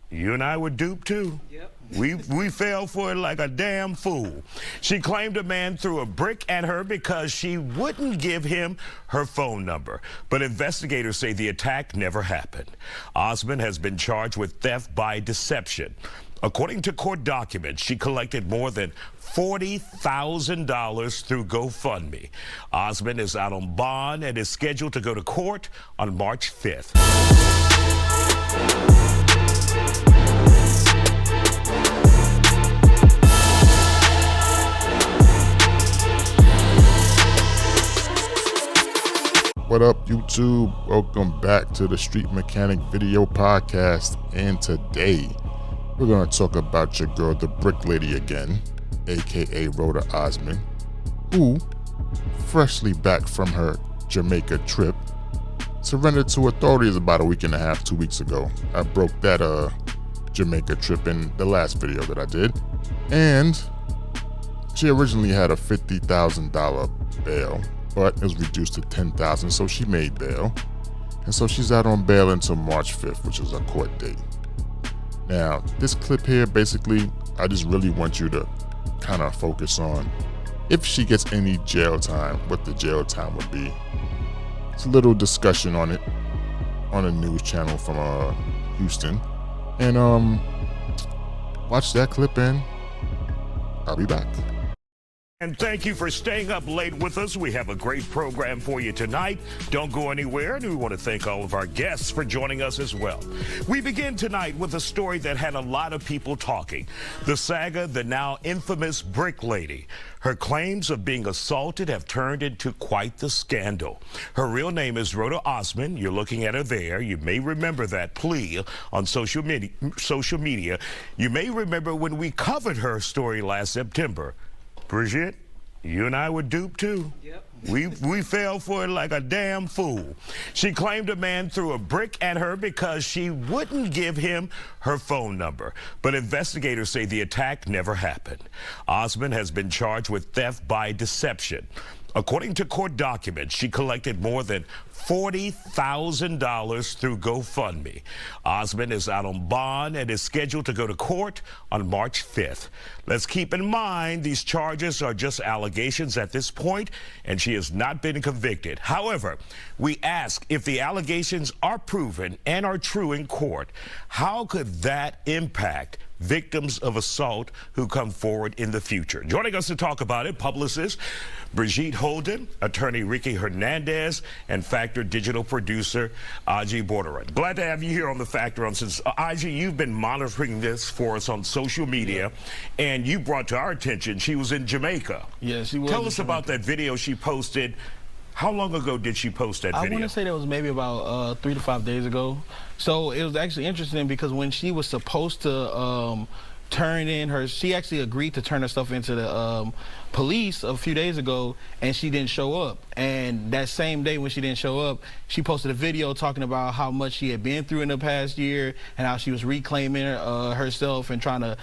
You and I were duped too. Yep. We fell for it like a damn fool. She claimed a man threw a brick at her because she wouldn't give him her phone number. But investigators say the attack never happened. Osman has been charged with theft by deception. According to court documents, she collected more than $40,000 through GoFundMe. Osman is out on bond and is scheduled to go to court on March 5th. What up, YouTube? Welcome back to the Street Mechanic Video Podcast. And today, we're going to talk about your girl, the Brick Lady again, aka Roda Osman, who, freshly back from her Jamaica trip, surrendered to authorities about a week and a half, 2 weeks ago. I broke that Jamaica trip in the last video that I did. And she originally had a $50,000 bail, but it was reduced to $10,000, so she made bail. And so she's out on bail until March 5th, which is a court date. Now, this clip here, basically, I just really want you to kind of focus on if she gets any jail time, what the jail time would be. It's a little discussion on it on a news channel from Houston. And watch that clip and I'll be back. And thank you for staying up late with us. We have a great program for you tonight. Don't go anywhere, and we want to thank all of our guests for joining us as well. We begin tonight with a story that had a lot of people talking. The saga, the now infamous Brick Lady. Her claims of being assaulted have turned into quite the scandal. Her real name is Roda Osman. You're looking at her there. You may remember that plea on social media. You may remember when we covered her story last September. Brigitte, you and I were duped too. Yep. We fell for it like a damn fool. She claimed a man threw a brick at her because she wouldn't give him her phone number. But investigators say the attack never happened. Osman has been charged with theft by deception. According to court documents, she collected more than $40,000 through GoFundMe. Osman is out on bond and is scheduled to go to court on March 5th. Let's keep in mind these charges are just allegations at this point, and she has not been convicted. However, we ask if the allegations are proven and are true in court, how could that impact victims of assault who come forward in the future? Joining us to talk about it, publicist Brigitte Holden, attorney Ricky Hernandez, and Factor digital producer Aji Borderan. Glad to have you here on the Factor. Since Aji, you've been monitoring this for us on social media, and you brought to our attention she was in Jamaica. Yeah, she was. Tell us about that video she posted. How long ago did she post that video? I want to say that was maybe about 3 to 5 days ago. So it was actually interesting because when she was supposed to turn in her, she actually agreed to turn her stuff into the police a few days ago, and she didn't show up. And that same day when she didn't show up, she posted a video talking about how much she had been through in the past year and how she was reclaiming herself and trying to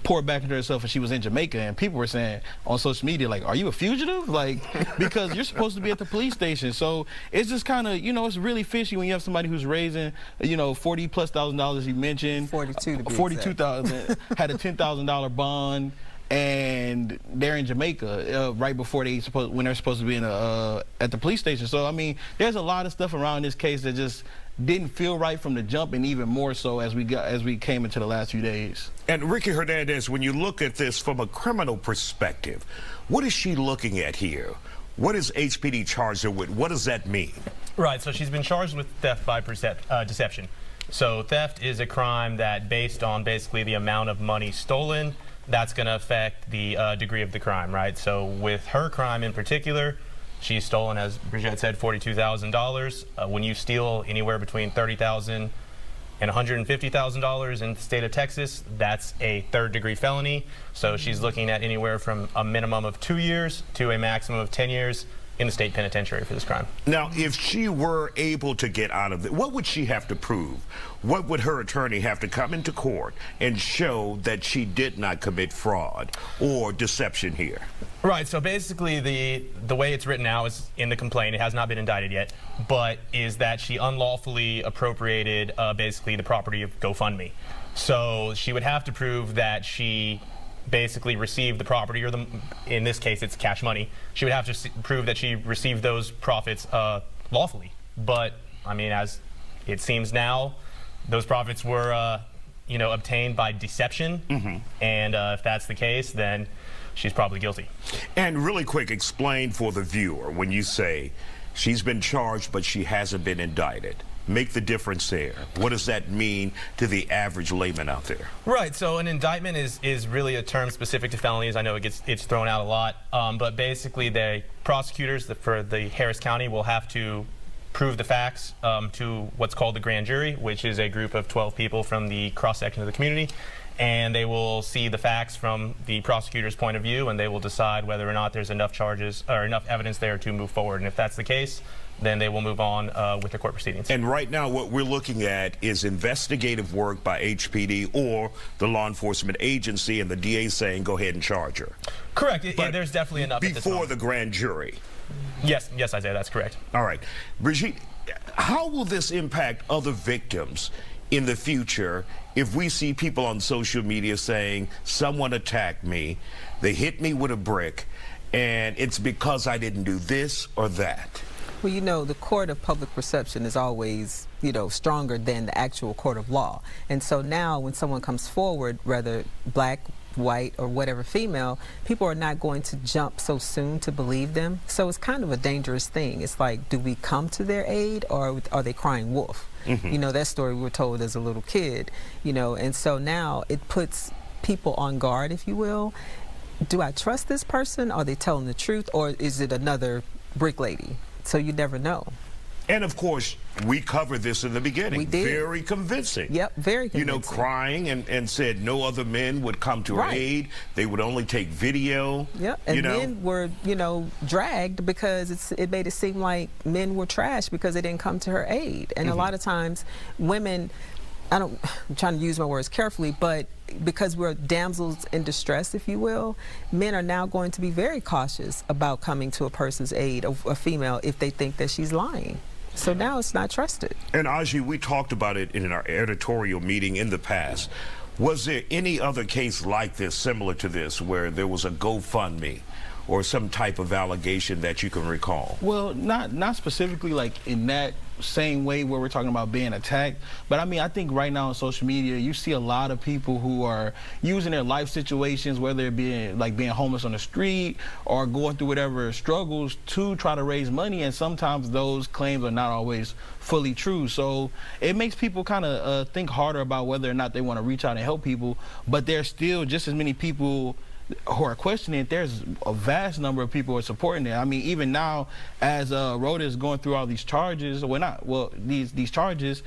pour back into herself, and she was in Jamaica. And people were saying on social media, like, are you a fugitive? Like, because you're supposed to be at the police station. So it's just kind of, you know, it's really fishy when you have somebody who's raising, you know, $40,000+ you mentioned. 42 to be 42,000, had a $10,000 bond, and they're in Jamaica right before when they're supposed to be in at the police station. So I mean, there's a lot of stuff around this case that just didn't feel right from the jump, and even more so as we came into the last few days. And Ricky Hernandez, when you look at this from a criminal perspective, what is she looking at here? What is HPD charged her with? What does that mean? Right, so she's been charged with theft by deception. So theft is a crime that, based on basically the amount of money stolen, that's going to affect the degree of the crime, right? So with her crime in particular, she's stolen, as Brigitte said, $42,000. When you steal anywhere between $30,000 and $150,000 in the state of Texas, that's a third-degree felony. So she's looking at anywhere from a minimum of 2 years to a maximum of 10 years in the state penitentiary for this crime. Now, if she were able to get out of it, what would she have to prove? What would her attorney have to come into court and show that she did not commit fraud or deception here? Right, so basically the way it's written now is in the complaint, it has not been indicted yet, but is that she unlawfully appropriated basically the property of GoFundMe. So she would have to prove that she basically received the property, or in this case it's cash money. She would have to prove that she received those profits lawfully. But I mean, as it seems now, those profits were obtained by deception, and if that's the case, then she's probably guilty. And really quick, explain for the viewer when you say she's been charged but she hasn't been indicted. Make the difference there. What does that mean to the average layman out there? Right, so an indictment is really a term specific to felonies. I know it's thrown out a lot, but basically the prosecutors for the Harris County will have to prove the facts to what's called the grand jury, which is a group of 12 people from the cross-section of the community, and they will see the facts from the prosecutor's point of view, and they will decide whether or not there's enough charges or enough evidence there to move forward. And if that's the case, then they will move on with the court proceedings. And right now what we're looking at is investigative work by HPD or the law enforcement agency, and the DA saying go ahead and charge her. Correct. There's definitely enough before the grand jury. Yes, Isaiah, that's correct. All right. Brigitte, how will this impact other victims in the future if we see people on social media saying someone attacked me, they hit me with a brick, and it's because I didn't do this or that? Well, you know, the court of public perception is always, stronger than the actual court of law. And so now when someone comes forward, whether black, white, or whatever female, people are not going to jump so soon to believe them. So it's kind of a dangerous thing. It's like, do we come to their aid, or are they crying wolf? That story we were told as a little kid, and so now it puts people on guard, if you will. Do I trust this person? Are they telling the truth, or is it another brick lady? So you never know. And of course, we covered this in the beginning. We did. Very convincing. Yep, very convincing. Crying and said no other men would come to her aid. They would only take video. Yep, and men were, dragged because it made it seem like men were trash because they didn't come to her aid. And a lot of times, women, I'm trying to use my words carefully, but because we're damsels in distress, if you will, men are now going to be very cautious about coming to a person's aid, a female, if they think that she's lying. So now it's not trusted. And Aji, we talked about it in our editorial meeting in the past. Was there any other case like this, similar to this, where there was a GoFundMe or some type of allegation that you can recall? Well, not specifically like in that same way where we're talking about being attacked, but I mean, I think right now on social media you see a lot of people who are using their life situations, whether it being homeless on the street or going through whatever struggles, to try to raise money, and sometimes those claims are not always fully true. So it makes people kind of think harder about whether or not they want to reach out and help people, but there's still just as many people who are questioning it. There's a vast number of people who are supporting it. I mean, even now, as Roda is going through all these charges, these charges,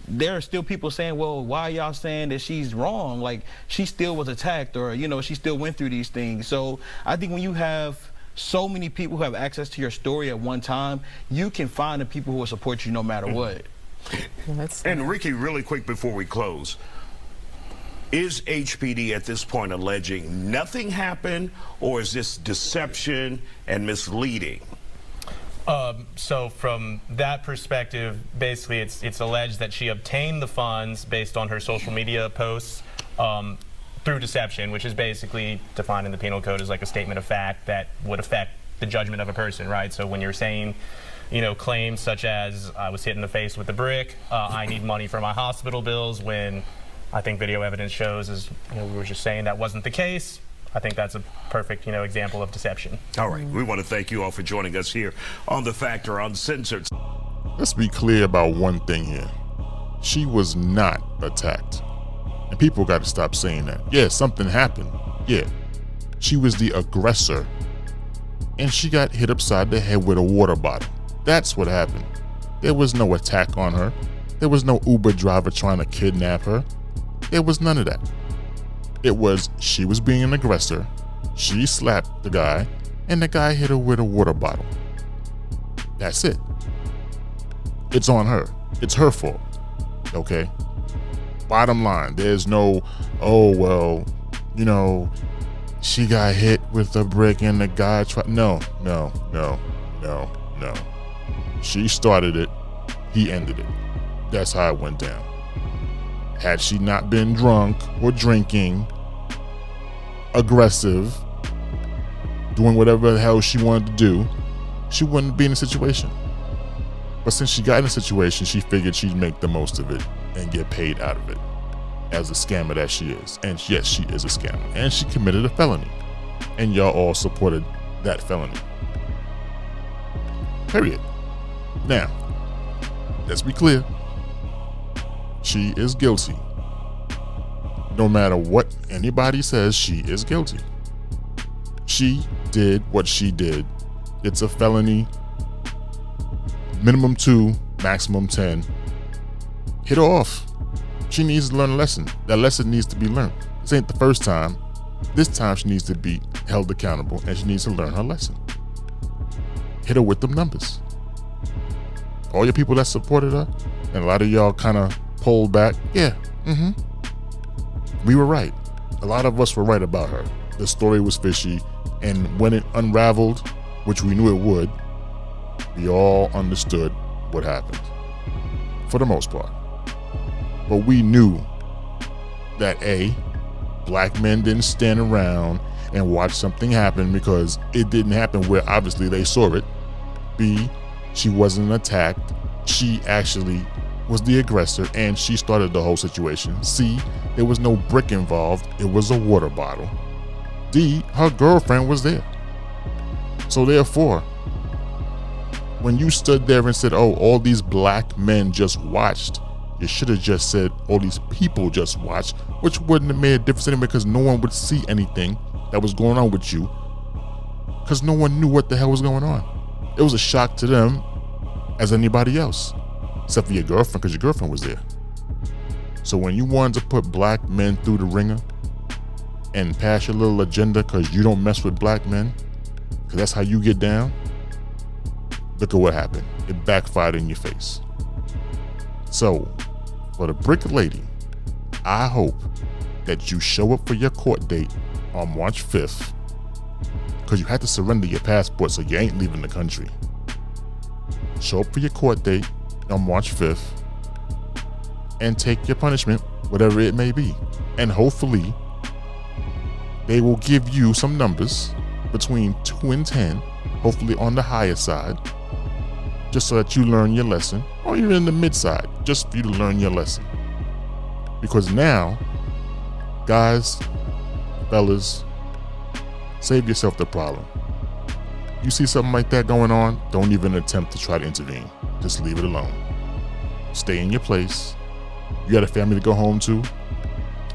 there are still people saying, well, why are y'all saying that she's wrong? Like, she still was attacked, or, she still went through these things. So I think when you have so many people who have access to your story at one time, you can find the people who will support you no matter what. And Ricky, really quick before we close, is HPD at this point alleging nothing happened, or is this deception and misleading? So from that perspective, basically it's alleged that she obtained the funds based on her social media posts through deception, which is basically defined in the penal code as like a statement of fact that would affect the judgment of a person, right? So when you're saying, claims such as I was hit in the face with a brick, I need money for my hospital bills, when I think video evidence shows, as we were just saying, that wasn't the case. I think that's a perfect, example of deception. All right, we want to thank you all for joining us here on The Factor Uncensored. Let's be clear about one thing here. She was not attacked. And people got to stop saying that. Yeah, something happened. Yeah. She was the aggressor. And she got hit upside the head with a water bottle. That's what happened. There was no attack on her. There was no Uber driver trying to kidnap her. There was none of that. It was, she was being an aggressor, she slapped the guy, and the guy hit her with a water bottle. That's it. It's on her. It's her fault. Okay? Bottom line, there's no, oh, well, you know, she got hit with a brick and the guy tried. No. She started it. He ended it. That's how it went down. Had she not been drunk or drinking, aggressive, doing whatever the hell she wanted to do, she wouldn't be in a situation. But since she got in a situation, she figured she'd make the most of it and get paid out of it, as a scammer that she is. And yes, she is a scammer. And she committed a felony. And y'all all supported that felony. Period. Now, let's be clear. She is guilty. No matter what anybody says, she is guilty. She did what she did. It's a felony. Minimum 2, maximum 10. Hit her off. She needs to learn a lesson. That lesson needs to be learned. This ain't the first time. This time she needs to be held accountable and she needs to learn her lesson. Hit her with them numbers. All your people that supported her, and a lot of y'all kind of pulled back. Yeah, we were right. A lot of us were right about her. The story was fishy, and when it unraveled, which we knew it would, we all understood what happened, for the most part. But we knew that A, black men didn't stand around and watch something happen because it didn't happen where obviously they saw it. B, she wasn't attacked. She actually was the aggressor and she started the whole situation. C, there was no brick involved. It was a water bottle. D, her girlfriend was there. So therefore, when you stood there and said, oh, all these black men just watched, you should have just said all these people just watched, which wouldn't have made a difference anyway because no one would see anything that was going on with you because no one knew what the hell was going on. It was a shock to them as anybody else, except for your girlfriend because your girlfriend was there. So when you wanted to put black men through the ringer and pass your little agenda because you don't mess with black men, because that's how you get down, look at what happened. It backfired in your face. So, for the Brick Lady, I hope that you show up for your court date on March 5th, because you had to surrender your passport, so you ain't leaving the country. Show up for your court date on March 5th and take your punishment, whatever it may be. And hopefully, they will give you some numbers between 2 and 10, hopefully on the higher side, just so that you learn your lesson, or you're in the mid side, just for you to learn your lesson. Because now, guys, fellas, save yourself the problem. You see something like that going on, don't even attempt to try to intervene. Just leave it alone. Stay in your place. You got a family to go home to,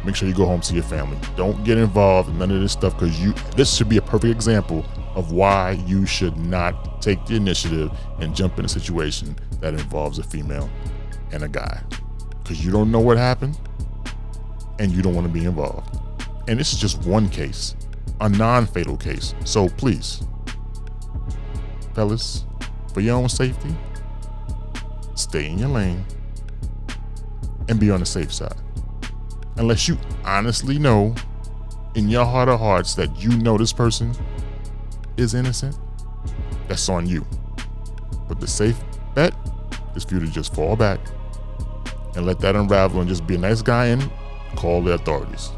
make sure you go home to your family. Don't get involved in none of this stuff, because this should be a perfect example of why you should not take the initiative and jump in a situation that involves a female and a guy. Because you don't know what happened and you don't want to be involved. And this is just one case, a non-fatal case. So please, fellas, for your own safety, stay in your lane and be on the safe side. Unless you honestly know in your heart of hearts that you know this person is innocent, that's on you. But the safe bet is for you to just fall back and let that unravel and just be a nice guy and call the authorities.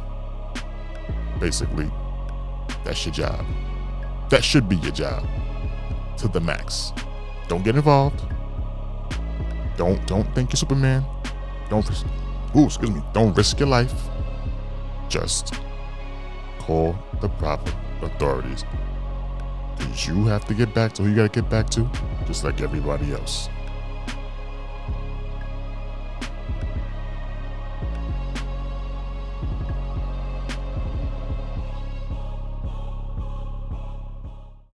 Basically, that's your job. That should be your job to the max. Don't get involved. Don't think you're Superman. Don't risk your life. Just call the proper authorities. Because you have to get back to who you got to get back to, just like everybody else.